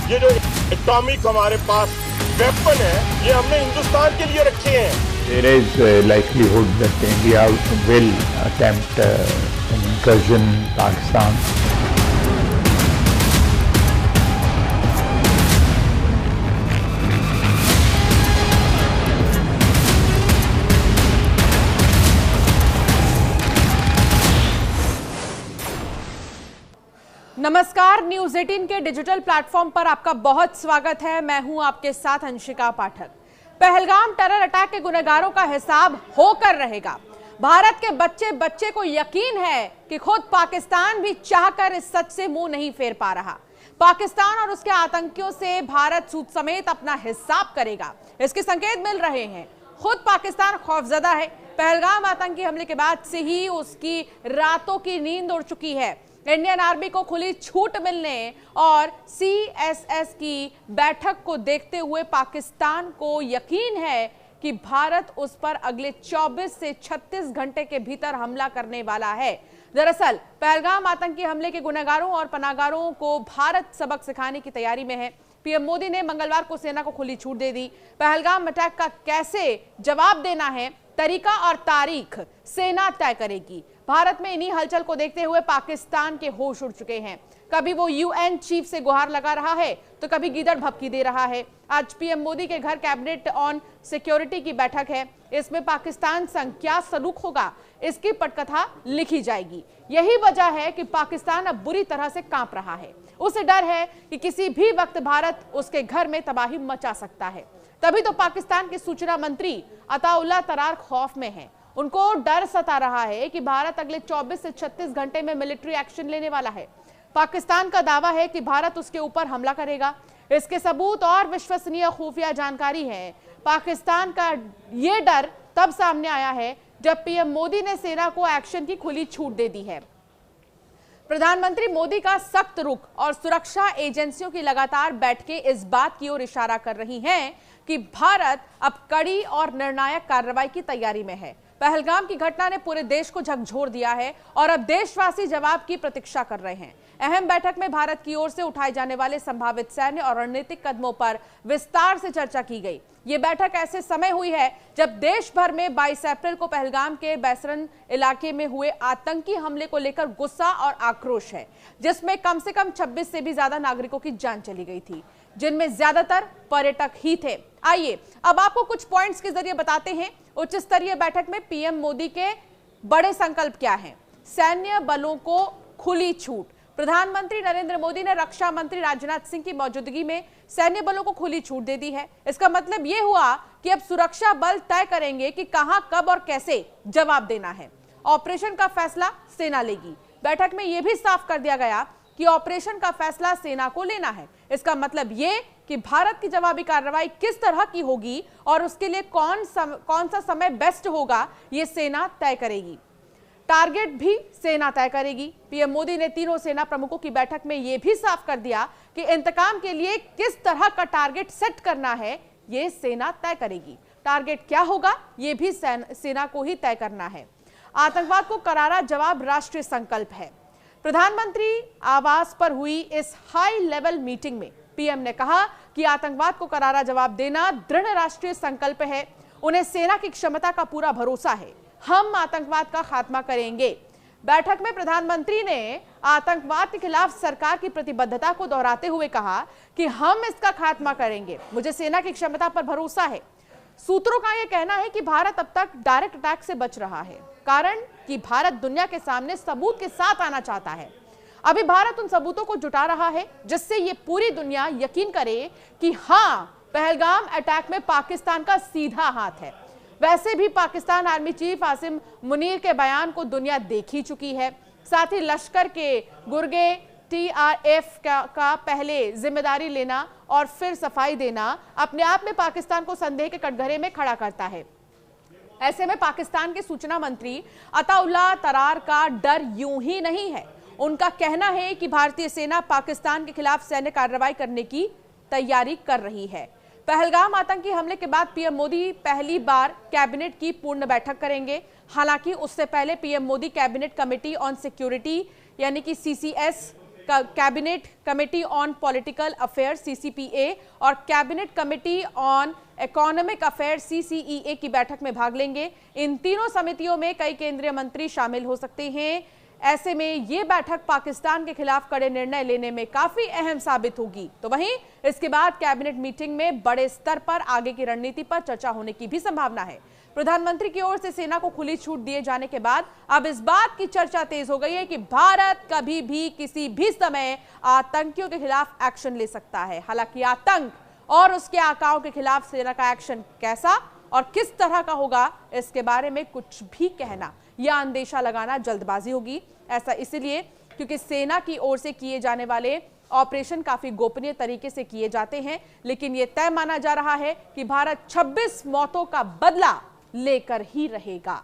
ये जो एटॉमिक हमारे पास वेपन है, ये हमने हिंदुस्तान के लिए रखे हैं। There is a likelihood that India will attempt an incursion in Pakistan. नमस्कार, न्यूज 18 के डिजिटल प्लेटफॉर्म पर आपका बहुत स्वागत है। मैं हूं आपके साथ अंशिका पाठक। पहलगाम टेरर अटैक के गुनहगारों का हिसाब होकर रहेगा। भारत के बच्चे बच्चे को यकीन है कि खुद पाकिस्तान भी चाहकर इस सच से मुंह नहीं फेर पा रहा। पाकिस्तान और उसके आतंकियों से भारत सूद समेत अपना हिसाब करेगा, इसके संकेत मिल रहे हैं। खुद पाकिस्तान खौफजदा है। पहलगाम आतंकी हमले के बाद से ही उसकी रातों की नींद उड़ चुकी है। इंडियन आर्मी को खुली छूट मिलने और CSS की बैठक को देखते हुए पाकिस्तान को यकीन है कि भारत उस पर अगले 24 से 36 घंटे के भीतर हमला करने वाला है। दरअसल पहलगाम आतंकी हमले के गुनहगारों और पनाहगारों को भारत सबक सिखाने की तैयारी में है। पीएम मोदी ने मंगलवार को सेना को खुली छूट दे दी। पहलगाम अटैक का कैसे जवाब देना है, तरीका और तारीख सेना तय करेगी। भारत में इन्हीं हलचल को देखते हुए पाकिस्तान के होश उड़ चुके हैं। कभी वो UN चीफ से गुहार लगा रहा है तो कभी गीदड़ भभकी दे रहा है। आज पीएम मोदी के घर कैबिनेट ऑन सिक्योरिटी की बैठक है। इसमें पाकिस्तान संग क्या सलूक होगा, इसकी पटकथा लिखी जाएगी। यही वजह है कि पाकिस्तान अब बुरी तरह से कांप रहा है। उसे डर है कि किसी भी वक्त भारत उसके घर में तबाही मचा सकता है। तभी तो पाकिस्तान के सूचना मंत्री अताउल्लाह तरार खौफ में हैं। उनको डर सता रहा है कि भारत अगले 24 से 36 घंटे में मिलिट्री एक्शन लेने वाला है। पाकिस्तान का दावा है कि भारत उसके ऊपर हमला करेगा। इसके सबूत और विश्वसनीय खुफिया जानकारी है। पाकिस्तान का ये डर तब सामने आया है जब पीएम मोदी ने सेना को एक्शन की खुली छूट दे दी है। प्रधानमंत्री मोदी का सख्त रुख और सुरक्षा एजेंसियों की लगातार बैठकें इस बात की ओर इशारा कर रही हैं कि भारत अब कड़ी और निर्णायक कार्रवाई की तैयारी में है। पहलगाम की घटना ने पूरे देश को झकझोर दिया है और अब देशवासी जवाब की प्रतीक्षा कर रहे हैं। अहम बैठक में भारत की ओर से उठाए जाने वाले संभावित सैन्य और रणनीतिक कदमों पर विस्तार से चर्चा की गई। ये बैठक ऐसे समय हुई है जब देश भर में 22 अप्रैल को पहलगाम के बैसरन इलाके में हुए आतंकी हमले को लेकर गुस्सा और आक्रोश है, जिसमें कम से कम 26 से भी ज्यादा नागरिकों की जान चली गई थी, जिनमें ज्यादातर पर्यटक ही थे। आइए अब आपको कुछ पॉइंट्स के जरिए बताते हैं उच्च स्तरीय बैठक में पीएम मोदी के बड़े संकल्प क्या हैं। सैन्य बलों को खुली छूट। प्रधानमंत्री नरेंद्र मोदी ने रक्षा मंत्री राजनाथ सिंह की मौजूदगी में सैन्य बलों को खुली छूट दे दी है। इसका मतलब यह हुआ कि अब सुरक्षा बल तय करेंगे कि कहां, कब और कैसे जवाब देना है। ऑपरेशन का फैसला सेना लेगी। बैठक में यह भी साफ कर दिया गया कि ऑपरेशन का फैसला सेना को लेना है। इसका मतलब यह कि भारत की जवाबी कार्रवाई किस तरह की होगी और उसके लिए कौन सा समय बेस्ट होगा, यह सेना तय करेगी। टारगेट भी सेना तय करेगी। पीएम मोदी ने तीनों सेना प्रमुखों की बैठक में यह भी साफ कर दिया कि इंतकाम के लिए किस तरह का टारगेट सेट करना है, यह सेना तय करेगी। टारगेट क्या होगा, यह भी सेना को ही तय करना है। आतंकवाद को करारा जवाब राष्ट्रीय संकल्प है। प्रधानमंत्री आवास पर हुई इस हाई लेवल मीटिंग में पीएम ने कहा कि आतंकवाद को करारा जवाब देना दृढ़ राष्ट्रीय संकल्प है। उन्हें सेना की क्षमता का पूरा भरोसा है। हम आतंकवाद का खात्मा करेंगे। बैठक में प्रधानमंत्री ने आतंकवाद के खिलाफ सरकार की प्रतिबद्धता को दोहराते हुए कहा कि हम इसका खात्मा करेंगे। मुझे सेना की क्षमता पर भरोसा है। सूत्रों का यह कहना है कि भारत अब तक डायरेक्ट अटैक से बच रहा है, कारण कि भारत दुनिया के सामने सबूत के साथ आना चाहता है। अभी भारत उन सबूतों को जुटा रहा है जिससे ये पूरी दुनिया यकीन करे कि हां, पहलगाम अटैक में पाकिस्तान का सीधा हाथ है। वैसे भी पाकिस्तान आर्मी चीफ आसिम मुनीर के बयान को दुनिया देख ही चुकी है। साथ ही लश्कर के गुर्गे TRF का पहले जिम्मेदारी लेना और फिर सफाई देना अपने आप में पाकिस्तान को संदेह के कटघरे में खड़ा करता है। ऐसे में पाकिस्तान के सूचना मंत्री अताउल्लाह तरार का डर यूं ही नहीं है। उनका कहना है कि भारतीय सेना पाकिस्तान के खिलाफ सैन्य कार्रवाई करने की तैयारी कर रही है। पहलगाम आतंकी हमले के बाद पीएम मोदी पहली बार कैबिनेट की पूर्ण बैठक करेंगे। हालांकि उससे पहले PM Modi cabinet committee on security यानी कि CCS cabinet committee on political affair CCPA और cabinet committee on economic affair CCEA की बैठक में भाग लेंगे। इन तीनों समितियों में कई केंद्रीय मंत्री शामिल हो सकते हैं। ऐसे में ये बैठक पाकिस्तान के खिलाफ कड़े निर्णय लेने में काफी अहम साबित होगी। तो वहीं इसके बाद कैबिनेट मीटिंग में बड़े स्तर पर आगे की रणनीति पर चर्चा होने की भी संभावना है। प्रधानमंत्री की ओर से सेना को खुली छूट दिए जाने के बाद अब इस बात की चर्चा तेज हो गई है कि भारत कभी भी किसी भी समय आतंकियों के खिलाफ एक्शन ले सकता है। हालांकि आतंक और उसके आकाओं के खिलाफ सेना का एक्शन कैसा और किस तरह का होगा, इसके बारे में कुछ भी कहना या अंदेशा लगाना जल्दबाजी होगी। ऐसा इसलिए क्योंकि सेना की ओर से किए जाने वाले ऑपरेशन काफी गोपनीय तरीके से किए जाते हैं, लेकिन यह तय माना जा रहा है कि भारत 26 मौतों का बदला लेकर ही रहेगा।